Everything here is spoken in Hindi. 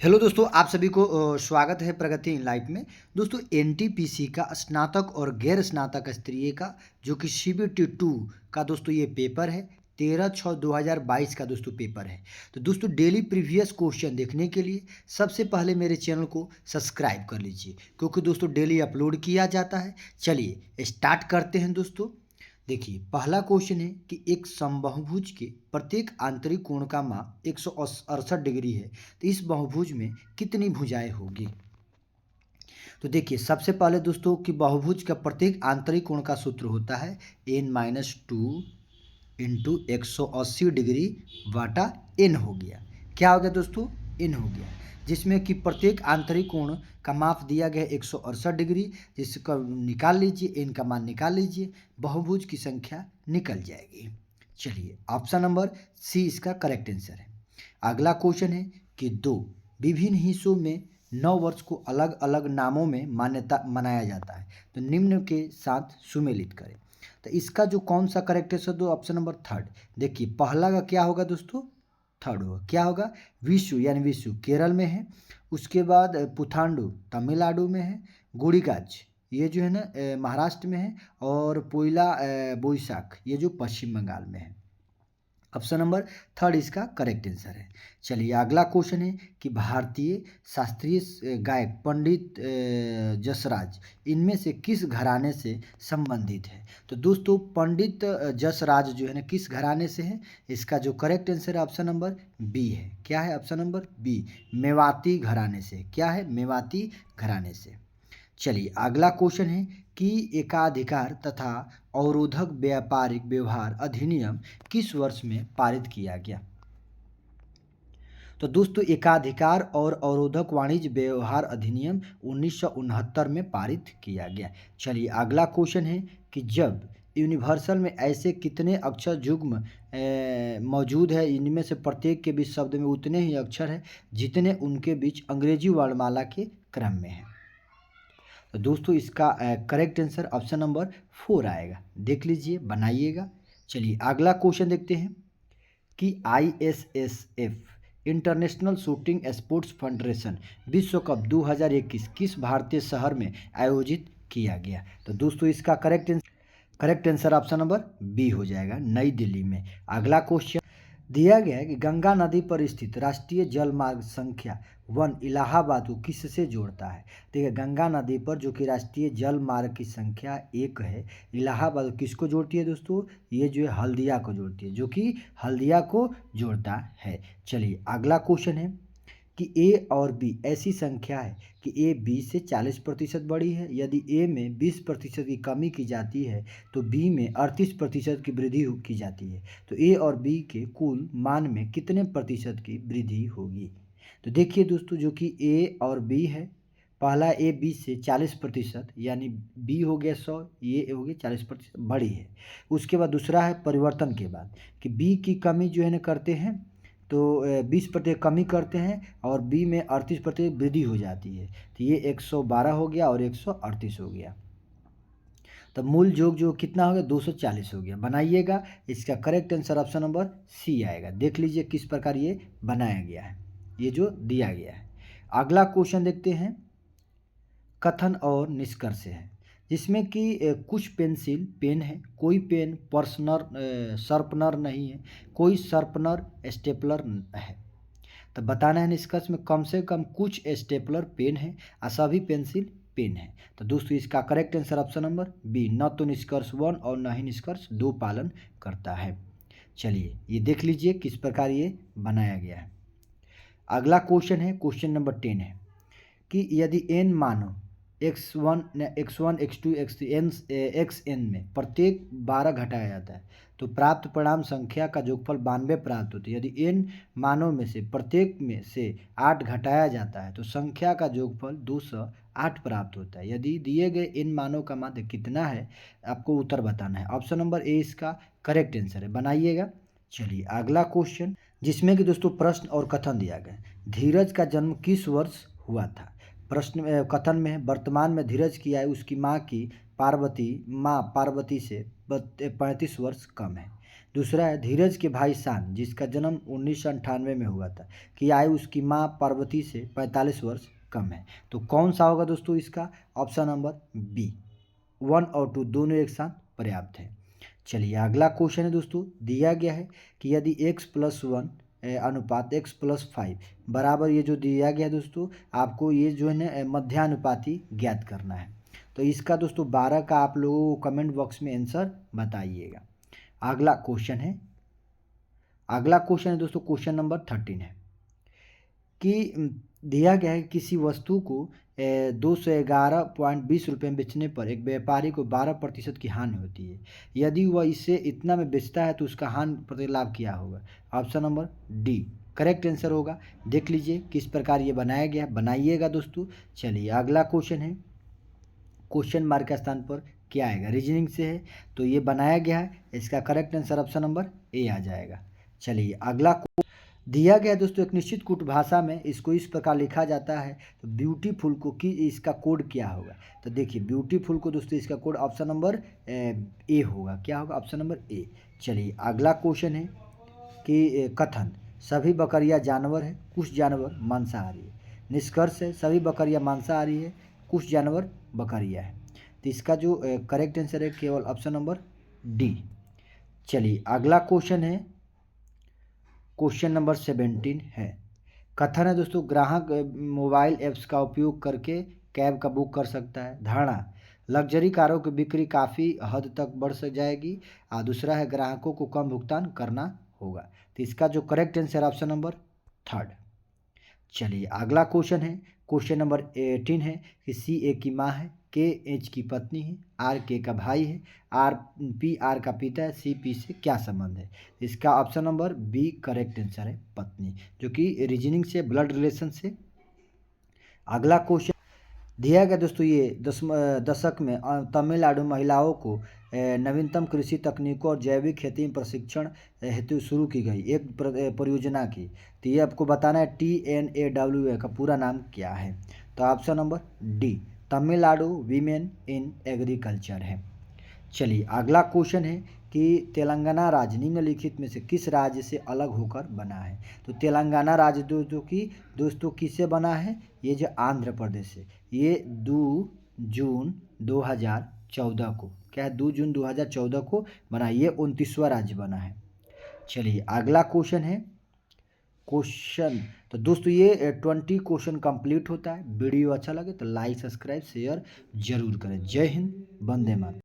हेलो दोस्तों, आप सभी को स्वागत है प्रगति इन लाइफ में। दोस्तों, एनटीपीसी का स्नातक और गैर स्नातक स्तरीय का जो कि सीबीटी 2 का दोस्तों ये पेपर है। 13/6/2022 का दोस्तों पेपर है। तो दोस्तों, डेली प्रीवियस क्वेश्चन देखने के लिए सबसे पहले मेरे चैनल को सब्सक्राइब कर लीजिए, क्योंकि दोस्तों डेली अपलोड किया जाता है। चलिए स्टार्ट करते हैं दोस्तों। देखिए, पहला क्वेश्चन है कि एक समबाहुभुज के प्रत्येक आंतरिक कोण का माप 168 डिग्री है, तो इस बहुभुज में कितनी भुजाएं होगी। तो देखिए, सबसे पहले दोस्तों कि बहुभुज का प्रत्येक आंतरिक कोण का सूत्र होता है n-2 इंटू 180 डिग्री वाटा n हो गया। क्या हो गया दोस्तों? n हो गया, जिसमें कि प्रत्येक आंतरिक कोण का माप दिया गया 168 डिग्री, जिसका निकाल लीजिए, n का मान निकाल लीजिए, बहुभुज की संख्या निकल जाएगी। चलिए, ऑप्शन नंबर सी इसका करेक्ट आंसर है। अगला क्वेश्चन है कि दो विभिन्न हिस्सों में नव वर्ष को अलग अलग नामों में मान्यता मनाया जाता है, तो निम्न के साथ सुमेलित करें। तो इसका जो कौन सा करेक्ट आंसर दो, ऑप्शन नंबर थर्ड। देखिए, पहला का क्या होगा दोस्तों? थर्ड होगा। क्या होगा? विशु यानी विशु केरल में है, उसके बाद पुथांडु तमिलनाडु में है, गुड़ीगाज ये जो है ना महाराष्ट्र में है, और पोइला बोईशाख ये जो पश्चिम बंगाल में है। ऑप्शन नंबर थर्ड इसका करेक्ट आंसर है। चलिए, अगला क्वेश्चन है कि भारतीय शास्त्रीय गायक पंडित जसराज इनमें से किस घराने से संबंधित है। तो दोस्तों, पंडित जसराज जो है ना किस घराने से है, इसका जो करेक्ट आंसर है ऑप्शन नंबर बी है। क्या है? ऑप्शन नंबर बी, मेवाती घराने से। क्या है? मेवाती घराने से। चलिए, अगला क्वेश्चन है कि एकाधिकार तथा अवरोधक व्यापारिक व्यवहार अधिनियम किस वर्ष में पारित किया गया। तो दोस्तों, एकाधिकार और अवरोधक वाणिज्य व्यवहार अधिनियम 1969 में पारित किया गया। चलिए, अगला क्वेश्चन है कि जब यूनिवर्सल में ऐसे कितने अक्षर युग्म मौजूद है, इनमें से प्रत्येक के बीच शब्द में उतने ही अक्षर हैं जितने उनके बीच अंग्रेजी वर्णमाला के क्रम में है। तो दोस्तों, इसका करेक्ट आंसर ऑप्शन नंबर 4 आएगा। देख लीजिए, बनाइएगा। चलिए, अगला क्वेश्चन देखते हैं कि ISSF international shooting sports federation विश्व कप 2021 किस भारतीय शहर में आयोजित किया गया। तो दोस्तों, इसका correct answer option number B हो जाएगा, नई दिल्ली में। अगला क्वेश्चन दिया गया है कि गंगा नदी पर स्थित राष्ट्रीय जल मार्ग संख्या 1 इलाहाबाद को किससे जोड़ता है। देखिए, गंगा नदी पर जो कि राष्ट्रीय जल मार्ग की संख्या 1 है, इलाहाबाद किसको जोड़ती है दोस्तों? ये जो है हल्दिया को जोड़ती है, जो कि हल्दिया को जोड़ता है। चलिए, अगला क्वेश्चन है कि ए और बी ऐसी संख्या है कि ए बी से 40% बड़ी है। यदि ए में 20% की कमी की जाती है तो बी में 38% की वृद्धि की जाती है, तो ए और बी के कुल मान में कितने प्रतिशत की वृद्धि होगी। तो देखिए दोस्तों, जो कि ए और बी है, पहला ए बी से 40% यानी बी हो गया 100, ये हो गया 40% बड़ी है। उसके बाद दूसरा है परिवर्तन के बाद कि बी की कमी जो है ना करते हैं, तो 20% कमी करते हैं और बी में 38% वृद्धि हो जाती है, तो ये 112 हो गया और 138 हो गया। तो मूल योग जो कितना हो गया? 240 हो गया। बनाइएगा, इसका correct answer option number C आएगा। देख लीजिए किस प्रकार ये बनाया गया है, ये जो दिया गया है। अगला क्वेश्चन देखते हैं, कथन और निष्कर्ष है, जिसमें कि कुछ पेंसिल पेन है, कोई पेन पर्सनर शार्पनर नहीं है, कोई शार्पनर स्टेपलर है। तो बताना है निष्कर्ष में कम से कम कुछ स्टेपलर पेन है और सभी पेंसिल पेन है। तो दोस्तों, इसका correct answer option number B, न तो निष्कर्ष 1 और न ही निष्कर्ष 2 पालन करता है। चलिए, ये देख लीजिए किस प्रकार ये बनाया गया है। अगला क्वेश्चन है, क्वेश्चन नंबर 10 है कि यदि n मानो x1 x2 xn में प्रत्येक 12 घटाया जाता है तो प्राप्त परिणाम संख्या का जोगफल 92 प्राप्त होती है। यदि n मानों में से प्रत्येक में से 8 घटाया जाता है तो संख्या का जोगफल 208 प्राप्त होता है। यदि दिए गए n मानों का माध्य कितना है, आपको उत्तर बताना है। ऑप्शन नंबर ए इसका करेक्ट आंसर है। बनाइएगा। चलिए, अगला क्वेश्चन, जिसमें कि दोस्तों प्रश्न और कथन दिया गया। धीरज का जन्म किस वर्ष हुआ था। प्रश्न कथन में वर्तमान में धीरज की आयु उसकी माँ पार्वती से 35 वर्ष कम है। दूसरा है धीरज के भाई शान, जिसका जन्म 1998 में हुआ था, कि आयु उसकी माँ पार्वती से 45 वर्ष कम है। तो कौन सा होगा दोस्तों इसका? ऑप्शन नंबर बी, 1 और 2 दोनों एक साथ पर्याप्त है। चलिए अगला क्वेश्चन है दोस्तों, दिया गया है कि यदि x+1 अनुपात x+5 बराबर, ये जो दिया गया है दोस्तों, आपको ये जो है ना मध्यानुपाती ज्ञात करना है। तो इसका दोस्तों 12 का आप लोगों को कमेंट बॉक्स में आंसर बताइएगा। अगला क्वेश्चन है दोस्तों, क्वेश्चन नंबर 13 है कि दिया गया है कि किसी वस्तु को 211.20 रुपये में बेचने पर एक व्यापारी को 12% की हानि होती है। यदि वह इसे इतना में बेचता है तो उसका हानि प्रति लाभ क्या होगा? Option number D correct answer होगा। देख लीजिए किस प्रकार ये बनाया गया, बनाइएगा दोस्तों। चलिए अगला क्वेश्चन है, क्वेश्चन मार्क के स्थान पर क्या आएगा? रीजनिंग से है, तो ये बनाया गया है, इसका correct answer option number A आ जाएगा। चलिए अगला दिया गया दोस्तों, एक निश्चित कूट भाषा में इसको इस प्रकार लिखा जाता है, तो ब्यूटीफुल को कि इसका कोड क्या होगा? तो देखिए ब्यूटीफुल को दोस्तों इसका कोड ऑप्शन नंबर ए होगा। क्या होगा? ऑप्शन नंबर ए। चलिए अगला क्वेश्चन है कि कथन सभी बकरियां जानवर है, कुछ जानवर मांसाहारी है। निष्कर्ष है सभी बकरियां मांसाहारी है, कुछ जानवर बकरियां है। तो इसका जो करेक्ट आंसर है केवल ऑप्शन नंबर डी। चलिए अगला क्वेश्चन है, क्वेश्चन नंबर 17 है। कथन है दोस्तों, ग्राहक मोबाइल ऐप्स का उपयोग करके कैब का बुक कर सकता है। धारणा, लग्जरी कारों की बिक्री काफ़ी हद तक बढ़ जाएगी। और दूसरा है ग्राहकों को कम भुगतान करना होगा। तो इसका जो correct answer option number third. चलिए अगला क्वेश्चन है, क्वेश्चन नंबर 18 है कि सी ए की माँ है, के एच की पत्नी है, आर के का भाई है, आर पी आर का पिता है, सी पी से क्या संबंध है? इसका option number B correct answer है, पत्नी, जो कि रीजनिंग से ब्लड रिलेशन से। अगला क्वेश्चन दिया गया दोस्तों, ये दशक में तमिलनाडु महिलाओं को नवीनतम कृषि तकनीकों और जैविक खेती में प्रशिक्षण हेतु शुरू की गई एक परियोजना की। तो ये आपको बताना है TNAWA का पूरा नाम क्या है? तो option number D Tamil Nadu women in agriculture है। चलिए अगला क्वेश्चन है कि तेलंगाना राज्य निम्नलिखित में से किस राज्य से अलग होकर बना है? तो तेलंगाना राज्य दोस्तों किससे बना है? ये जो आंध्र प्रदेश है, ये 2 जून 2014 को, क्या है, 2 जून 2014 को बना, ये 29वां राज्य बना है। चलिए अगला क्वेश्चन है, तो दोस्तों ये 20 क्वेश्चन कंप्लीट होता है। वीडियो अच्छा लगे तो लाइक सब्सक्राइब शेयर जरूर करें। जय हिंद, वंदे मातरम।